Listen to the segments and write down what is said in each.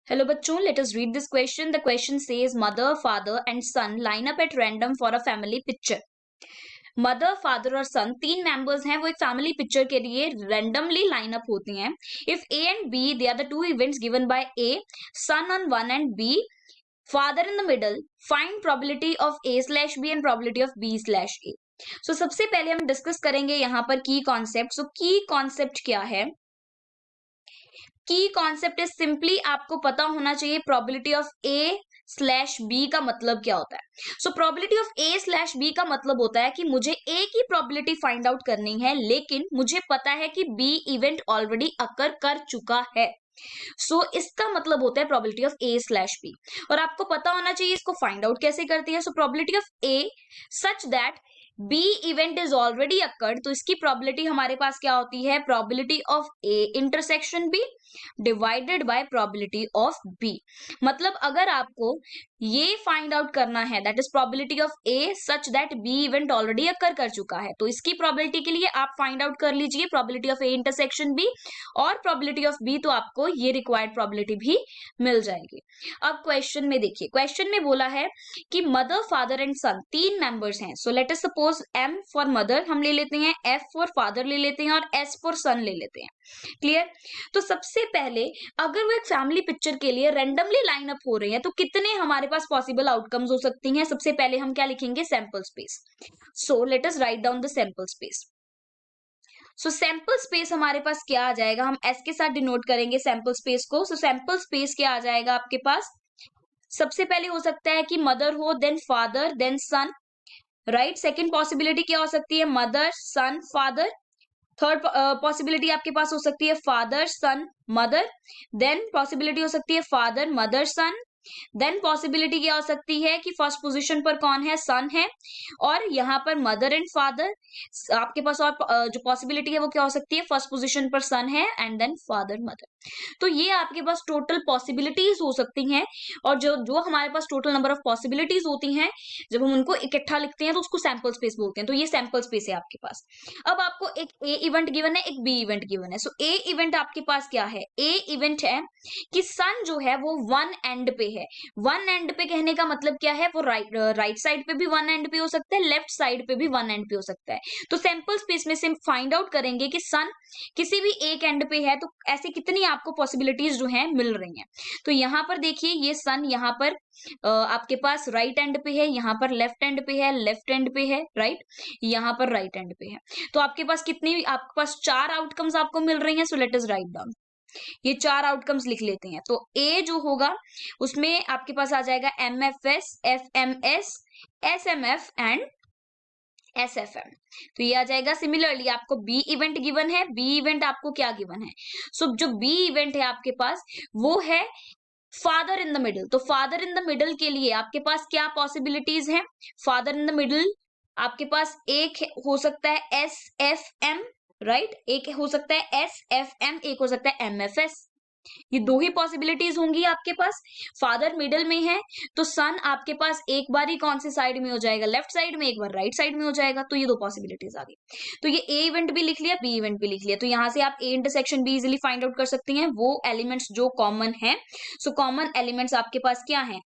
Hello बच्चों, let us read this question. The question says mother, father and son line up at random for a family picture. Mother, father और सन तीन members हैं, वो एक family picture के लिए randomly line up होते हैं. If A and B they are the two events given by A, son on one and B, father in the middle, find probability of A slash B and probability of B slash A. So सबसे पहले हम discuss करेंगे यहाँ पर की concept. सो की concept क्या है? की कॉन्सेप्ट इज सिंपली आपको पता होना चाहिए probability of A slash B का मतलब क्या होता है. So probability of A slash B का मतलब होता है कि मुझे ए की प्रोबेबिलिटी फाइंड आउट करनी है, लेकिन मुझे पता है कि बी इवेंट ऑलरेडी अकर कर चुका है. इसका मतलब होता है probability of A slash B, और आपको पता होना चाहिए इसको फाइंड आउट कैसे करती है. So probability of A such that B event is already occurred, तो इसकी प्रोबेबिलिटी हमारे पास क्या होती है? Probability of A intersection B divided by probability of B. मतलब अगर आपको ये फाइंड आउट करना है, that is probability of A such that B event already occur कर चुका है, तो इसकी प्रोबेबिलिटी के लिए आप फाइंड आउट कर लीजिए probability of A intersection B और प्रोबेबिलिटी ऑफ बी, तो आपको ये रिक्वायर्ड प्रोबेबिलिटी भी मिल जाएगी. अब क्वेश्चन में देखिए, क्वेश्चन में बोला है कि मदर, फादर एंड सन तीन मेंबर्स हैं. So let us suppose M for mother हम ले लेते हैं, एफ फॉर फादर ले लेते हैं और एस फॉर सन ले लेते हैं. क्लियर? तो सबसे पहले अगर वो एक फैमिली पिक्चर के लिए रैंडमली लाइन अप हो रही है, तो कितने हमारे पास पॉसिबल आउटकम्स हो सकती हैं? सबसे पहले हम क्या लिखेंगे? Sample space. So let us write down the sample space. So sample space हमारे पास क्या आ जाएगा? हम एस के साथ डिनोट करेंगे सैंपल स्पेस को. सो सैंपल स्पेस क्या आ जाएगा आपके पास? सबसे पहले हो सकता है कि मदर हो, देन फादर, देन सन. राइट? सेकेंड पॉसिबिलिटी क्या हो सकती है? मदर, सन, फादर. थर्ड पॉसिबिलिटी आपके पास हो सकती है फादर, सन, मदर. देन पॉसिबिलिटी हो सकती है फादर, मदर, सन. देन पॉसिबिलिटी क्या हो सकती है कि फर्स्ट पोजीशन पर कौन है? सन है, और यहाँ पर मदर एंड फादर. आपके पास और जो पॉसिबिलिटी है वो क्या हो सकती है? फर्स्ट पोजीशन पर सन है एंड देन फादर, मदर. तो ये आपके पास टोटल पॉसिबिलिटीज हो सकती हैं, और जो जो हमारे पास टोटल नंबर ऑफ पॉसिबिलिटीज होती हैं, जब हम उनको इकट्ठा लिखते हैं तो उसको सैंपल स्पेस बोलते हैं. तो ये सैंपल स्पेस है आपके पास. अब आपको एक ए इवेंट गिवन है, एक बी इवेंट गिवन है. सो ए इवेंट आपके पास क्या है? ए इवेंट है कि सन जो है वो वन एंड पे है. वन एंड पे कहने का मतलब क्या है? वो राइट साइड पे भी वन एंड पे हो सकता है, लेफ्ट साइड पे भी वन एंड पे हो सकता है. तो सैंपल स्पेस में से हम फाइंड आउट करेंगे कि सन किसी भी एक एंड पे है, तो ऐसे कितनी आपको पॉसिबिलिटीज जो है मिल रही हैं. तो यहाँ पर देखिए, ये सन यहाँ पर आपके पास राइट एंड पे है, यहाँ पर लेफ्ट एंड पे है, लेफ्ट एंड पे है, राइट, यहाँ पर राइट एंड पे है. तो आपके पास कितनी, आपके पास चार आउटकम्स आपको मिल रही हैं. So let us write down. ये चार आउटकम्स लिख लेते हैं. तो ए जो होगा उसमें आपके पास आ जाएगा M F S, F M S, S M F and S F M. तो ये आ जाएगा. सिमिलरली आपको बी इवेंट गिवन है. बी इवेंट आपको क्या गिवन है? सो जो बी इवेंट है आपके पास वो है फादर इन द मिडिल. तो फादर इन द मिडिल के लिए आपके पास क्या पॉसिबिलिटीज हैं? फादर इन द मिडिल आपके पास एक हो सकता है एस एफ एम, राइट, एक हो सकता है एस एफ एम, एक हो सकता है एम एफ एस. ये दो ही पॉसिबिलिटीज होंगी आपके पास. फादर मिडिल में है तो सन आपके पास एक बार ही कौन सी साइड में हो जाएगा? लेफ्ट साइड में, एक बार राइट साइड में हो जाएगा. तो ये दो पॉसिबिलिटीज आ गई. तो ये ए इवेंट भी लिख लिया, बी इवेंट भी लिख लिया. तो यहां से आप ए intersection be easily find out कर सकते हैं, वो एलिमेंट्स जो कॉमन है. सो कॉमन एलिमेंट्स आपके पास क्या है?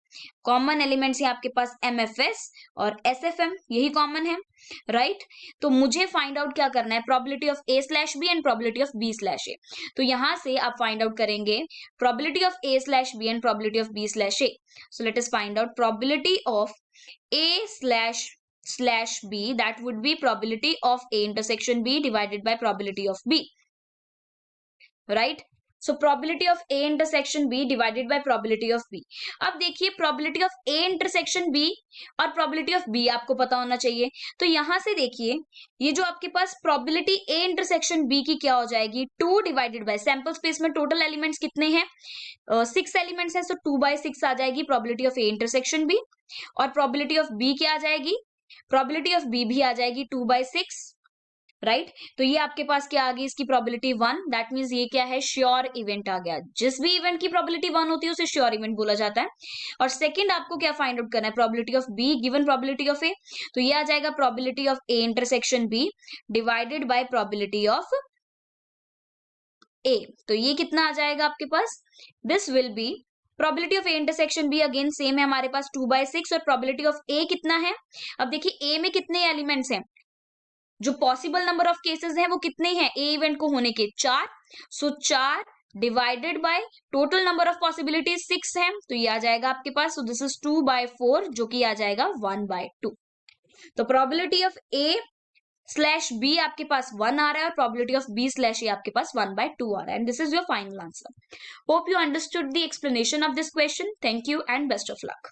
कॉमन एलिमेंट्स है आपके पास एम एफ एस और एस एफ एम, यही कॉमन है, राइट. तो मुझे फाइंड आउट क्या करना है? Probability of A slash B and probability of B slash A. तो यहां से आप फाइंड आउट करेंगे probability of A slash B and probability of B slash A. So let us find out probability of A slash B, that would be probability of A intersection B divided by probability of B, right. So probability of A intersection B divided by probability of B. अब देखिए, probability of A intersection B और probability of B आपको पता होना चाहिए. तो यहां से देखिए, ये जो आपके पास प्रोबेबिलिटी ए इंटरसेक्शन बी की क्या हो जाएगी? 2 डिवाइडेड बाय, सैंपल स्पेस में टोटल एलिमेंट्स कितने हैं? 6 एलिमेंट्स हैं. सो 2/6 आ जाएगी probability of A intersection B. और प्रोबेबिलिटी ऑफ बी क्या आ जाएगी? प्रोबेबिलिटी ऑफ बी भी आ जाएगी 2/6, राइट. तो ये आपके पास क्या आ गई? इसकी प्रोबेबिलिटी 1. दैट मींस ये क्या है? श्योर इवेंट आ गया. जिस भी इवेंट की प्रोबेबिलिटी 1 होती है उसे श्योर इवेंट बोला जाता है. और सेकंड आपको क्या फाइंड आउट करना है? Probability of B given probability of A. तो ये आ जाएगा probability of A intersection B divided by probability of A. तो ये कितना आ जाएगा आपके पास? This will be probability of A intersection B again same है हमारे पास 2/6 और प्रोबेबिलिटी ऑफ ए कितना है? अब देखिए ए में कितने एलिमेंट्स हैं, जो पॉसिबल नंबर ऑफ केसेस हैं वो कितने हैं ए इवेंट को होने के? 4। सो 4 divided by total number of possibilities 6 है, तो ये आ जाएगा आपके पास, सो दिस इज 2/4 जो कि आ जाएगा 1/2। तो probability of A slash B आपके पास 1 आ रहा है और probability of B slash A आपके पास 1/2 आ रहा है, and this is your final answer. Hope you understood the explanation of this question. Thank you and best of luck.